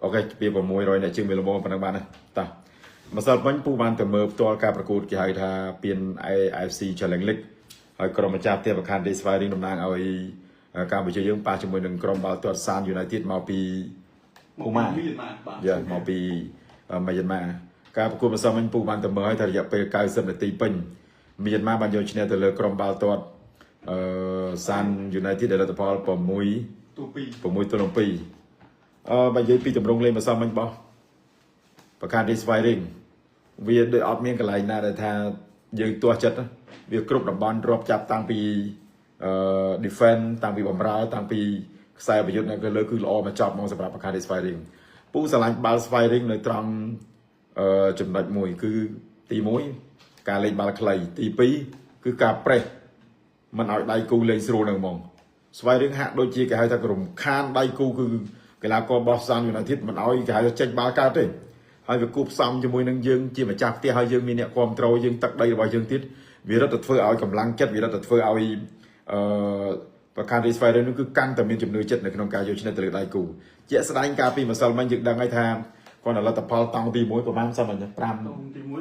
ok bây giờ mùi rồi này chương về lô phần đăng ban này ta mà sao vẫn pu ban từ mơ to cảประกวด hai tha pin IFC Challenge League ហើយក្រុមម្ចាស់ផ្ទះប្រខាន Day Firing តំណាងឲ្យកម្ពុជាយើងប៉ះជាមួយនឹងក្រុមបាល់ទាត់ San United មកពីពូម៉ាយ៉ាមកពីមីយ៉ាន់ម៉ាការប្រកួតម្សិលមិញពូបានទៅមើលឲ្យថារយៈពេល90នាទីពេញមីយ៉ាន់ម៉ាបានយកឈ្នះទៅលើក្រុមបាល់ទាត់San United ដែលលទ្ធផល6-2បើនិយាយពីទម្រង់លេងម្សិលមិញបោះប្រខាន Day Firing វាដូចអត់មានកន្លែងណាដែលថាយើងទាស់ចិត្តវាគ្រប់តំបន់រាប់ចាប់តាំងពីdefense តាំងពីបំរើតាំងពីខ្សែប្រយុទ្ធនៅលើគឺល្អមកចប់មកសម្រាប់ប្រខាន Day Firing ពូស្រឡាញ់បាល់ Firing នៅត្រង់ចំណុចមួយគឺទី1ការលេងបាល់ខ្លីទី2គឺការប្រេះមិនឲ្យដៃគូលេងស្រួលនឹងហ្មង Firing ហាក់ដូចជាគេហៅថារំខានដៃគូគឺកីឡាករបោះ San United មិនឲ្យគេហៅថាចេញបាល់កើតទេហើយវាគូផ្សំជាមួយនឹងយើងជាម្ចាស់ផ្ទះហើយយើងមានអ្នកគ្រប់គ្រងយើងទឹកដីរបស់យើងទៀតវារត់ទៅធ្វើឲ្យកម្លាំងចិត្តវារត់ទៅធ្វើឲ្យប្រខាន Day Firing នោះគឺកាន់តែមានជំនឿចិត្តនៅក្នុងការយកឈ្នះទៅលើដៃគូជាក់ស្ដែងការពីម្សិលមិញយើងដឹងហើយថាគាត់លទ្ធផលតង់ទី1ប្រហែលសិនមិញ5ទី1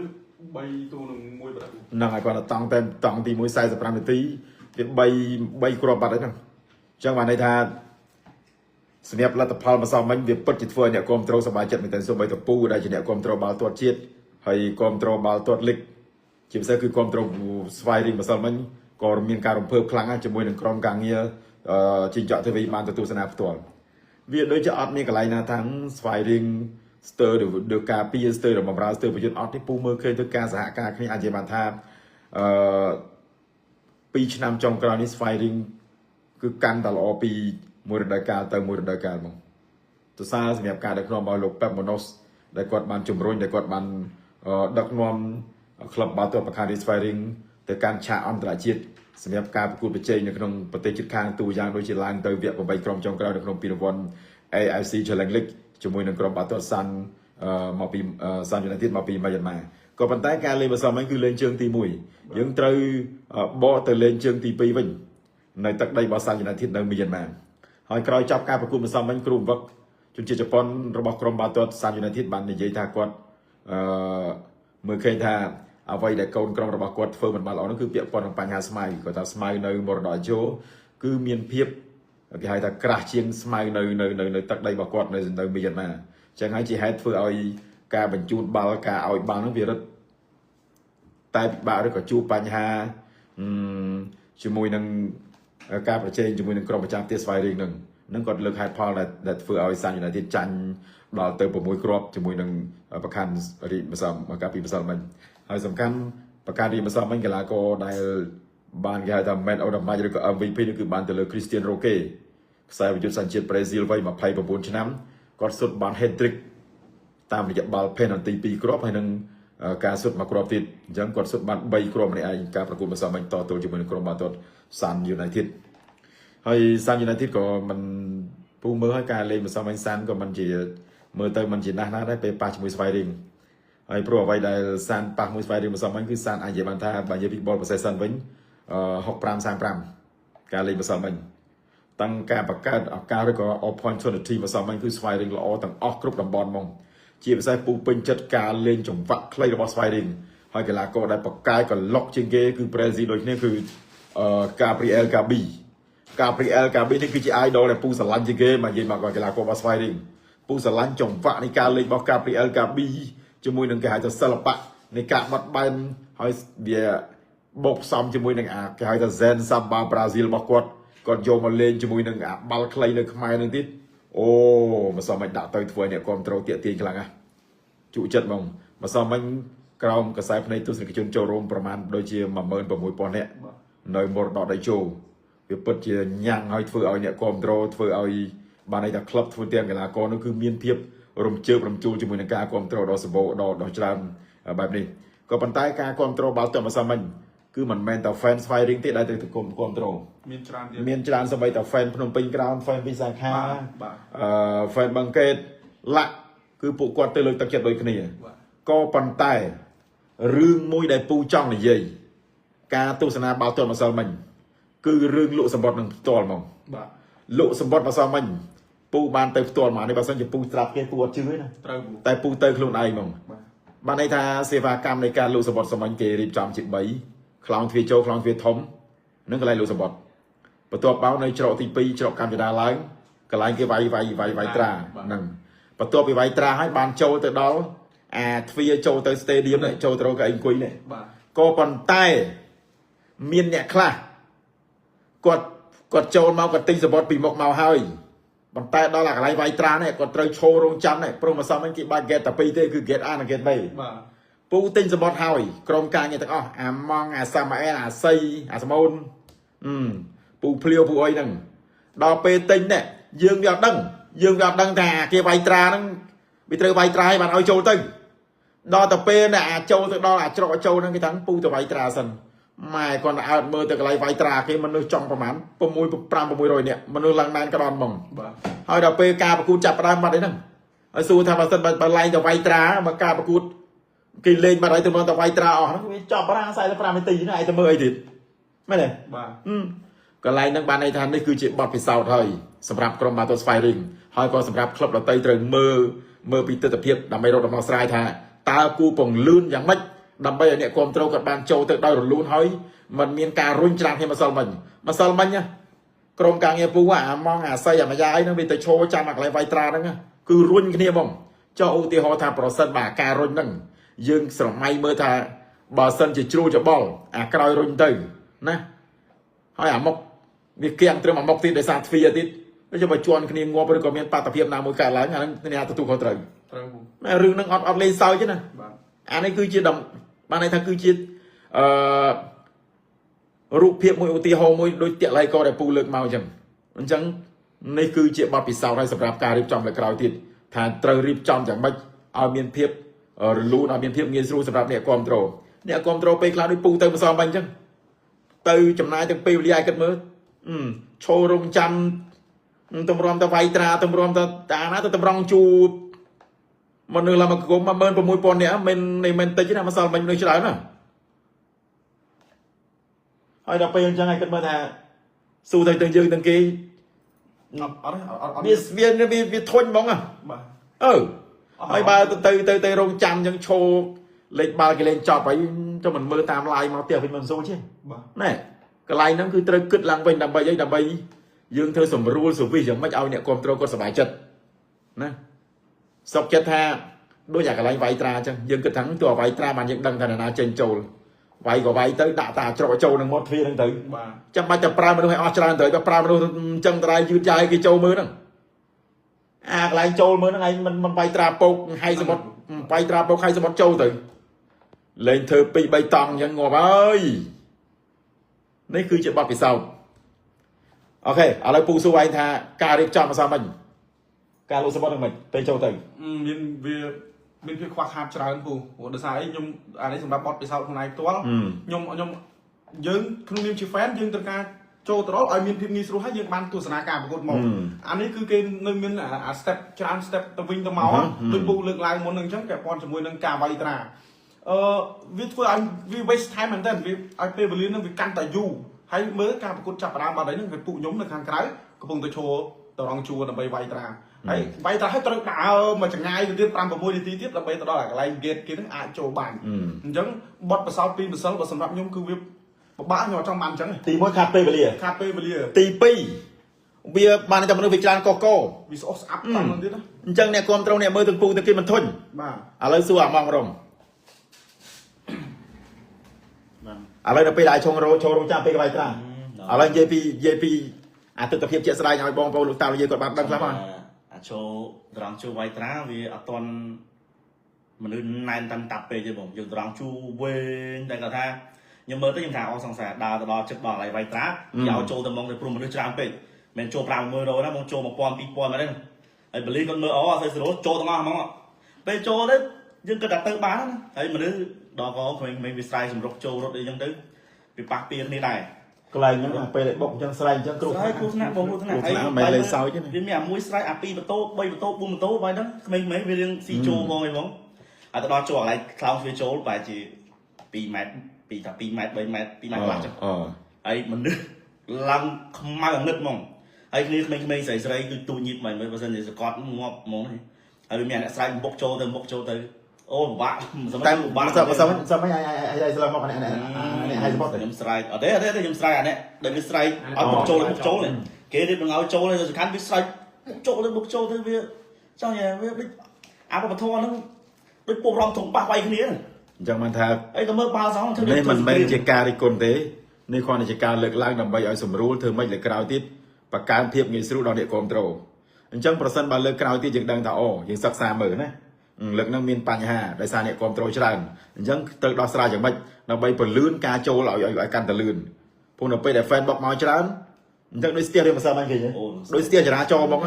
3ទូនឹង1ប្រដៅហ្នឹងហើយគាត់តង់តែតង់ទី1 45នាទីវា3គ្រាប់បាត់ហើយហ្នឹងអញ្ចឹងបានន័យថាសម្រាប់លទ្ធផលម្សិលមិញវាពិតជាធ្វើឲ្យអ្នកគ្រប់គ្រងសប្បាយចិត្តមែនទែនសូម្បីតែពូដែលជាអ្នកគ្រប់គ្រងបាល់ទាត់ជាតិហើយគ្រប់គ្រងបាល់ទាត់លីកជាពិសេសគឺគ្រប់គ្រង Firing ម្សិលមិញក៏មានការរំភើបខ្លាំងជាមួយនឹងក្រុមការងារជីងចក់ទេវីបានទៅទស្សនាផ្ទាល់វាដូចជាអត់មានកន្លែងណាថា Firing ស្ទើរដូចការពីស្ទើរបំរើស្ទើរប្រយុទ្ធអត់ទេពូមើលឃើញទៅការសហការគ្នាអាចនិយាយបានថា2ឆ្នាំចុងក្រោយនេះ Firing គឺកាន់តែល្អពីមួយរដូវកាលទៅមួយរដូវកាលមកទសារសម្រាប់ការដឹកនាំរបស់លោក Pep Monos ដែលគាត់បានជំរុញដែលគាត់បានដឹកនាំក្លឹបបាល់ទាត់ប្រខាន Day Firing ទៅកាន់ឆាកអន្តរជាតិសម្រាប់ការប្រកួតប្រជែងនៅក្នុងប្រទេសជិតខាងទូយ៉ាងដូចជាឡើងទៅវគ្គ8ក្រុមចុងក្រោយនៅក្នុងពានរង្វាន់ AFC Challenge League ជាមួយនឹងក្រុមបាល់ទាត់ San United មកពីមីយ៉ាន់ម៉ាក៏ប៉ុន្តែការលេងម្សិលមិញគឺលេងជើងទី1យើងត្រូវបកទៅលេងជើងទី2វិញនៅទឹកដីរបស់ San United នៅមីយ៉ាន់ម៉ាហើយក្រោយចាប់ការប្រកួតម្សិលមិញគ្រូបង្វឹកជនជាតិជប៉ុនរបស់ក្រុមបាល់ទាត់ San United បាននិយាយថាគាត់មើលឃើញថាអ្វីដែលកូនក្រុមរបស់គាត់ធ្វើមិនបានល្អនោះគឺពាក់ព័ន្ធនឹងបញ្ហាស្មៅគាត់ថាស្មៅនៅមរតកជោគឺមានភាពគេហៅថាក្រាស់ជាងស្មៅនៅទឹកដីរបស់គាត់នៅមីយ៉ាន់ម៉ាអញ្ចឹងហើយជាហេតុធ្វើឲ្យការបញ្ជូនបាល់ការឲ្យបាល់នោះវារឹតតែពិបាកឬក៏ជួបបញ្ហាជាមួយនឹងការប្រជែងជាមួយនឹងក្រុមប្រចាំផ្ទះ Firing នឹងគាត់លើកហេតុផលដែលធ្វើឲ្យ San United ចាញ់ដល់ទៅ6គ្រាប់ជាមួយនឹងប្រខានរីម្សិលមកកាលពីម្សិលមិញហើយសំខាន់ប្រកាសរីម្សិលមិញកីឡាករដែលបានគេហៅថា Man of the Match ឬក៏ MVP នេះគឺបានទៅលើ Cristiano Roque ខ្សែប្រយុទ្ធសញ្ជាតិប្រេស៊ីលវ័យ29ឆ្នាំគាត់សុទ្ធបាន hat-trick តាមរយៈបាល់ penalty 2គ្រាប់ហើយនឹងការសុទ្ធមួយគ្រាប់ទៀតអញ្ចឹងគាត់សុទ្ធបាន3គ្រាប់ម្នាក់ឯងការប្រកួតម្សិលមិញតទល់ជាមួយនឹងក្រុមបាល់ទាត់ San United ហើយ San United ក៏មិនពូមើលឲ្យការលេងម្សិលមិញ San ក៏មិនជាមើលទៅមិនជាណាស់ណាដែរពេលប៉ះជាមួយ Firing ហើយព្រោះអ្វីដែល San ប៉ះមួយ Firing ម្សិលមិញគឺ San អាចនិយាយបានថាបើនិយាយពី ball possession វិញ65-35ការលេងម្សិលមិញតាំងការបង្កើតឱកាសឬក៏ opportunity ម្សិលមិញគឺ Firing ល្អទាំងអស់គ្រប់តំបន់ហ្មងជាពិសេសពូពេញចិត្តការលេងចង្វាក់ខ្លីរបស់ Firing ហើយកីឡាករដែលបកកាយក៏លុកជាងគេគឺប្រេស៊ីលដូចគ្នាគឺGabriel Gabi នេះគឺជា idol ដែលពូស្រឡាញ់ជាងគេមកនិយាយមកកីឡាកររបស់ Firing ពូស្រឡាញ់ចង្វាក់នៃការលេងរបស់ Gabriel Gabi ជាមួយនឹងគេហៅថាសិល្បៈនៃការបត់បែនហើយវាបូកផ្សំជាមួយនឹងគេហៅថា Zen Samba Brazil របស់គាត់យកមកលេងជាមួយនឹងបាល់ខ្លីនៅខ្មែរនឹងទៀតអូម្សិលមិញដាក់ទៅធ្វើឲ្យអ្នកគ្រប់ត្រូលទាក់ទាញខ្លាំងណាស់ជក់ចិត្តហ្មងម្សិលមិញក្រោមកខ្សែភ្នែកទស្សនិកជនចូលរួមប្រមាណដូចជា 16,000 នាក់នៅមរតកដីជោវាពិតជាញ៉ាំងឲ្យធ្វើឲ្យអ្នកគ្រប់ត្រូលធ្វើឲ្យបានន័យថាក្លឹបធ្វើទាំងកីឡាករនោះគឺមានភាពរំជើបរំជួលជាមួយនឹងការគ្រប់ត្រូលដ៏សម្បូរដ៏ច្រើនបែបនេះក៏ប៉ុន្តែការគ្រប់ត្រូលបាល់ទាត់ម្សិលមិញគឺមិនមែនតែ fan Firing ទេដែលទៅគ្រប់ត្រូលមានច្រើនសម្បីតែ fan ភ្នំពេញក្រោន fan វិសាខា fan បឹងកេតលាក់គឺពួកគាត់ទៅលើកទឹកចិត្តដូចគ្នាក៏ប៉ុន្តែរឿងមួយដែលពូចង់និយាយការទស្សនាបាល់ទាត់ម្សិលមិញគឺរឿងលក់សម្បត្តិនឹងផ្ទាល់ហ្មងលក់សម្បត្តិម្សិលមិញ ពូបានទៅផ្ទាល់មកនេះបើសិនជាពូស្រាប់គេពូអត់ជឿទេណាត្រូវតែពូទៅខ្លួនឯងហ្មងបានន័យថាសេវាកម្មនៃការលូកសបុតសម្ាញ់គេរៀបចំជា3ខ្លោងទ្វារចូលខ្លោងទ្វារធំនឹងកន្លែងលូកសបុតបន្ទាប់មកនៅច្រកទី2ច្រកកម្មចដាឡើងកន្លែងគេវាយត្រាហ្នឹងបន្ទាប់ពីវាយត្រាហើយបានចូលទៅដល់អាទ្វារចូលទៅ stadium នេះចូលទៅរកកៅអីអង្គុយនេះក៏ប៉ុន្តែមានអ្នកខ្លះគាត់ចូលមកគាត់ទិញសបុតពីមុខមកហើយប៉ុន្តែដល់អាកន្លែងវាយត្រានេះគាត់ត្រូវឈររងចាំនេះព្រោះម្សិលមិញគេបើក gate តែ2ទេគឺ gate A និង gate B បាទពូទិញសបុតហើយក្រុមការងារទាំងអស់អាម៉ងអាសាម៉ាអែលអាសីអាសមូនពូភ្លាវពូអុយហ្នឹងដល់ពេលទិញនេះយើងវាអត់ដឹងថាគេវាយត្រាហ្នឹងវាត្រូវវាយត្រាឲ្យបានឲ្យចូលទៅដល់ទៅពេលនេះអាចូលទៅដល់អាច្រកចូលហ្នឹងគេថាពូទៅវាយត្រាសិនម៉ែគាត់ទៅអើតមើលទៅកន្លែងវាយត្រាគេមនុស្សចង់ប្រហែល600នាក់មនុស្សឡើងណែនកដនហ្មងបាទហើយដល់ពេលការប្រកួតចាប់ផ្ដើមបាត់អីហ្នឹងហើយសួរថាបើសិនបើឡើងទៅវាយត្រាបើការប្រកួតគេលេងបាត់ហើយទៅមកទៅវាយត្រាអស់ហ្នឹងវាចប់ប្រាំង45នាទីហ្នឹងឯងទៅមើលអីទៀតមែនទេបាទកន្លែងហ្នឹងបានន័យថានេះគឺជាបទពិសោធន៍ហើយសម្រាប់ក្រុមបាល់ទាត់ស្វ័យរីងហើយក៏សម្រាប់ក្លឹបដទៃត្រូវមើលពីទស្សនវិជ្ជាដើម្បីរកដំណោះស្រាយថាតើគូពង្លឿនយ៉ាងម៉េចដើម្បីឲ្យអ្នកគ្រប់គ្រងគាត់បានចូលទៅដោយរលូនហើយมันមានការរុញច្រានគ្នាម្សិលមិញក្រុមការងារពូអាម៉ងអាស័យអាម៉ាយ៉ាអីហ្នឹងវាទៅឈរចាំអាកន្លែងវាយត្រាហ្នឹងគឺរុញគ្នាហ្មងចុះឧទាហរណ៍ថាប្រសិនបើការរុញហ្នឹងយើងស្រមៃមើលថាបើសិនជាជ្រួលច្បល់អាក្រោយរុញទៅណាហើយអាមុខវាគៀងត្រឹមអាមុខទៀតដោយសារទ្វារទៀតដូចបើជន់គ្នាងាប់ឬក៏មានបាតុភិបណាមួយកើតឡើងអាហ្នឹងអ្នកទទួលខុសត្រូវរឿងហ្នឹងអត់លេងសើចទេណាបាទអានេះគឺជាបានន័យថាគឺជារូបភាពមួយឧទាហរណ៍មួយដូចតាក់ឡៃកដែលពូលើកមកអញ្ចឹងនេះគឺជាបទពិសោធន៍ហើយសម្រាប់ការរៀបចំលើក្រោយទៀតថាត្រូវរៀបចំយ៉ាងម៉េចឲ្យមានភាពរលូនឲ្យមានភាពងាយស្រួលសម្រាប់អ្នកគ្រប់គ្រងពេលខ្លះដូចពូទៅម្សិលមិញអញ្ចឹងទៅចំណាយទាំងពេលវេលាឲ្យគិតមើលឈររងចាំតម្រាំទៅវាយត្រាតម្រាំទៅតាណាទៅតម្រង់ជួបមនុស្សឡើងមកគុំ 16000 នាក់មិនតិចទេណាម្សិលមិញមនុស្សច្រើនណាហើយដល់ពេលអញ្ចឹងឲ្យគិតមើលថាស៊ូទៅទាំងយើងទាំងគេអត់វាធុញហ្មងបាទហើយបើទៅរងចាំអញ្ចឹងឈោលេខបាល់គេលេងចប់ហើយចុះមិនមើលតាមឡាយមកផ្ទះវិញមិនស៊ូទេបាទណែកន្លែងហ្នឹងគឺត្រូវគិតឡើងវិញដើម្បីយើងធ្វើសម្រួលសវិសយ៉ាងម៉េចឲ្យអ្នកគ្រប់គ្រងគាត់សប្បាយចិត្តណាសុខចិត្តថាដូចអាកន្លែងវាយត្រាអញ្ចឹងយើងគិតថាទោះវាយត្រាបានយើងដឹងថាណាចេញចូលវាយក៏វាយទៅដាក់តាច្រកចូលនឹងមាត់ទ្វារហ្នឹងទៅបាទចាំបាច់តែប្រើមនុស្សឲ្យអស់ច្រើនទៅបើប្រើមនុស្សអញ្ចឹងតែយឺតយ៉ាវគេចូលមើលហ្នឹងអាកន្លែងចូលមើលហ្នឹងឯងមិនវាយត្រាពោកហៃសមុទ្រវាយត្រាពោកហៃសមុទ្រចូលទៅលេងធ្វើ2 3តង់អញ្ចឹងងាប់ហើយនេះគឺជាបទពិសោធន៍អូខេឥឡូវពូសួរឯងថាការរៀបចំម្សិលមិញការលក់សបុតហ្នឹងមិនពេលចូលទៅមានភាពខ្វះខាតច្រើនពូព្រោះដោយសារអីខ្ញុំអានេះសម្រាប់បទពិសោធន៍ខ្លួនឯងផ្ទាល់ខ្ញុំយើងក្នុងនាមជា fan យើងត្រូវការចូលទៅដល់ឲ្យមានភាពងាយស្រួលហើយយើងបានទស្សនាការប្រកួតមកអានេះគឺគេនៅមានអា step ច្រើន step ទៅវិញទៅមកដូចពូលើកឡើងមុនហ្នឹងអញ្ចឹងពាក់ព័ន្ធជាមួយនឹងការវាយត្រាវាធ្វើឲ្យវា waste time មែនតើវាឲ្យពេលវេលាហ្នឹងវាកាន់តែយូរហើយមើលការប្រកួតចាប់ផ្ដើមបាត់ហើយហ្នឹងវាពួកខ្ញុំនៅខាងក្រៅកំពុងតែឈរទៅរងជួរដើម្បីវាយត្រាហើយវាយត្រាឲ្យត្រូវដើរមកចង្ងាយទៅទៀត 5-6 នាទីទៀតដើម្បីទៅដល់កន្លែង gate គេហ្នឹងអាចចូលបានអញ្ចឹងបទពិសោធន៍ពីម្សិលបើសម្រាប់ខ្ញុំគឺវាពិបាកខ្ញុំអត់ចង់បានអញ្ចឹងទី1ខាត់ពេលវេលាទី2វាបានតែមនុស្សវាច្រើនកកវាស្អុះស្អាប់តាមហ្នឹងទៀតអញ្ចឹងអ្នកគ្រប់គ្រងអ្នកមើលទាំងពូទាំងគេមិនធុញបាទឥឡូវសួរអាម៉ងរំបាទឥឡូវដល់ពេលដែលឈងរោចូលរងចាំពេលវាយត្រាឥឡូវនិយាយពីអាទិដ្ឋភាពជាក់ស្ដែងឲ្យបងប្អូនលោកតាលោកយាយគាត់បានដឹងខ្លះបានអាចចូលត្រង់ជួវាយត្រាវាអត់ទាន់មនុស្សណែនតាមតាប់ពេកទេបងយើងត្រង់ជួវែងតែគាត់ថាខ្ញុំមើលទៅខ្ញុំថាអស់សង្សារដើរទៅដល់ចិត្តដល់ហើយវាយត្រាយកចូលទៅមកទៅព្រោះមនុស្សច្រើនពេកមិនចូល50000រ៉ូណាបងចូល1000 2000មកទេហើយបលីគាត់មើលអត់ស្អីស្រួលចូលទាំងអស់ហ្មងពេលចូលទៅយើងគិតថាទៅបានណាហើយមនុស្សដល់ក៏គ្មានវាស្រ័យសម្រុកចូលរត់អីចឹងទៅវាប៉ះពីគ្នាដែរកន្លែងហ្នឹងពេលបុកអញ្ចឹងស្រែកអញ្ចឹងគ្រោះថ្នាក់បងគ្រោះថ្នាក់អីមិនលេងសើចទេវាមានអាមួយស្រែកអា2ម៉ូតូ3ម៉ូតូ4ម៉ូតូបាយហ្នឹងក្មេងៗវារៀងស៊ីចូលហ្មងអីហ្មងហើយទៅដល់ចូលកន្លែងខ្លោងវាចូលបែរជា2ម៉ែត្រពីថា2ម៉ែត្រ3ម៉ែត្រ2ម៉ែត្រខ្លះចឹងហើយមនុស្សឡើងខ្មៅអាងឹតហ្មង ហើយគ្នាក្មេងៗស្រីគឺទូញៀបមិនបើសិនជាសកត់ងាប់ហ្មងហើយមានអ្នកស្រែកបុកចូលទៅអូពិបាកសម្រាប់ពិបាកសើមិនឲ្យស្លាប់មកនេះឲ្យសព ខ្ញុំស្រែកអត់ទេខ្ញុំស្រែកអានេះដែលវាស្រែកឲ្យបុកចូលគេរៀបនឹងឲ្យចូលសំខាន់វាស្រែកបុកចូលទៅវាចង់វាដូចអាបបធរហ្នឹងដូចពុករំធំប៉ះវាយគ្នា អញ្ចឹងមិនថា អីក៏មើលបាល់សងធ្វើ នេះមិនមែនជាការរិះគន់ទេនេះគ្រាន់តែជាការលើកឡើងដើម្បីឲ្យសម្រួលធ្វើម៉េចលើក្រោយទៀតបង្កើនភាពងាយស្រួលដល់អ្នកគ្រប់គ្រងអញ្ចឹងប្រសិនបើលើកក្រោយទៀតយើងដឹងថាអូយើងសិក្សាមើលណាលើកហ្នឹងមានបញ្ហាដោយសារអ្នកគ្រប់គ្រងច្រើនអញ្ចឹងត្រូវដោះស្រាយយ៉ាងម៉េចដើម្បីពន្លឿនការចូលឲ្យកាន់តែលឿនព្រោះនៅពេលដែល fan បកមកច្រើនអញ្ចឹងដូចស្ទះរៀងម្សិលមិញគេដូចស្ទះចរាចរណ៍ហ្មង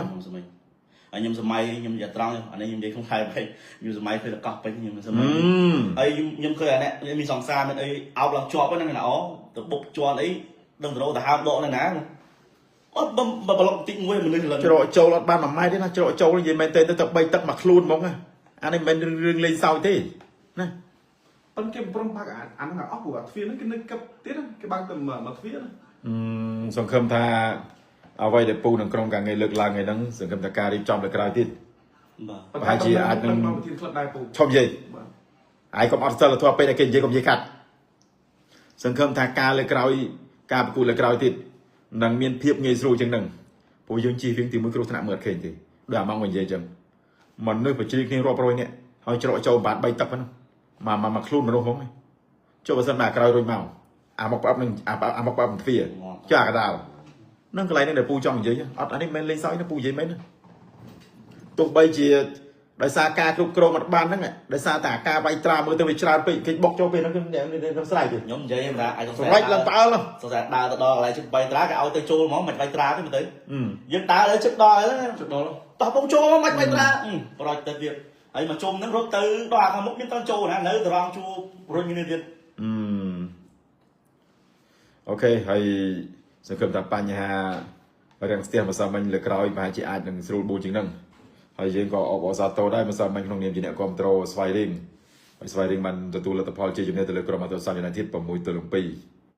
ហើយខ្ញុំសម័យខ្ញុំនិយាយត្រង់អានេះខ្ញុំនិយាយក្នុងខែពេកខ្ញុំសម័យពេលកោះពេញខ្ញុំសម័យហើយខ្ញុំឃើញអានេះមានសង្សារមានអីអោបឡើងជាប់ហ្នឹងណាអូទៅបុកជាន់អីដឹងទៅទៅហើមដកនៅណាអត់បើប្លុកតិចមួយមនុស្សឡើងច្រកចូលអត់បាន1ម៉ែត្រទេណាច្រកចូលនិយាយមែនទេទៅ3ទឹកមកខ្លួនហ្មងអានេះមិនមែនរឿងលេងសើចទេណាប៉ុន្តែគេប្រំបាក់អាហ្នឹងអស់ព្រោះអាទ្វារហ្នឹងគេនៅកឹបទៀតគេបើកទៅមកទ្វារសង្ឃឹមថាអ្វីដែលពូនឹងក្រុមការងារលើកឡើងឯហ្នឹងសង្ឃឹមថាការរៀបចំលើក្រោយទៀតបាទប្រហែលជាអាចនឹងមកប្រធានក្លឹបដែរពូឈប់និយាយហើយកុំអត់សិលធម៌ពេកតែគេនិយាយកុំនិយាយខាត់សង្ឃឹមថាការលើកក្រោយការប្រគួតលើក្រោយទៀតនឹងមានភាពងាយស្រួលជាងហ្នឹងព្រោះយើងជិះរៀងទីមួយគ្រោះថ្នាក់មើលឃើញទេដូចអាម៉ងនិយាយអញ្ចឹងមនុស្សបច្រៀងគ្នារាប់រយនាក់ហើយច្រកចូលបាន3ទឹកហ្នឹងមកខ្លួនមនុស្សហ្មងចុះបើសិនមកក្រោយរួចមកអាមកប្រអប់នឹងអាមកប្រអប់ទ្វារចាកដាលនឹងកន្លែងនេះដែលពូចង់និយាយអត់អានេះមិនមែនលេងសើចទេពូនិយាយមែនទោះបីជាដោយសារការគ្រប់គ្រងអត់បានហ្នឹងដោយសារតែការវាយត្រាមើលទៅវាច្រើនពេកគេបុកចូលពេលហ្នឹងខ្ញុំស្រែកទេខ្ញុំនិយាយថាអាចសម្រេចឡើងផ្អើលសរសើរដើរទៅដល់កន្លែងជិះវាយត្រាគេឲ្យទៅចូលហ្មងមិនវាយត្រាទេមើលទៅយើងដើរទៅជិះដល់ហ្នឹងជិះដល់តោះពុកចូលមកមិនវាយត្រាប្រយទៅទៀតហើយមកជុំហ្នឹងរត់ទៅដល់អាខាងមុខមានតចូលណានៅត្រង់ជួរុញគ្នាទៀតអូខេហើយសង្ឃឹមថាបញ្ហារាំងស្ទះម្សិលមិញលើក្រោយប្រហែលជាអាចនឹងស្រួលបួលជាងហ្នឹងហើយយើងក៏អបអរសាទរដែរម្សិលមិញក្នុងនាមជាអ្នកគ្រប់គ្រងស្វ័យរៀងហើយស្វ័យរៀងបានទទួលលទ្ធផលជាជំនះទៅលើក្រុមអាតូសាន United 6-2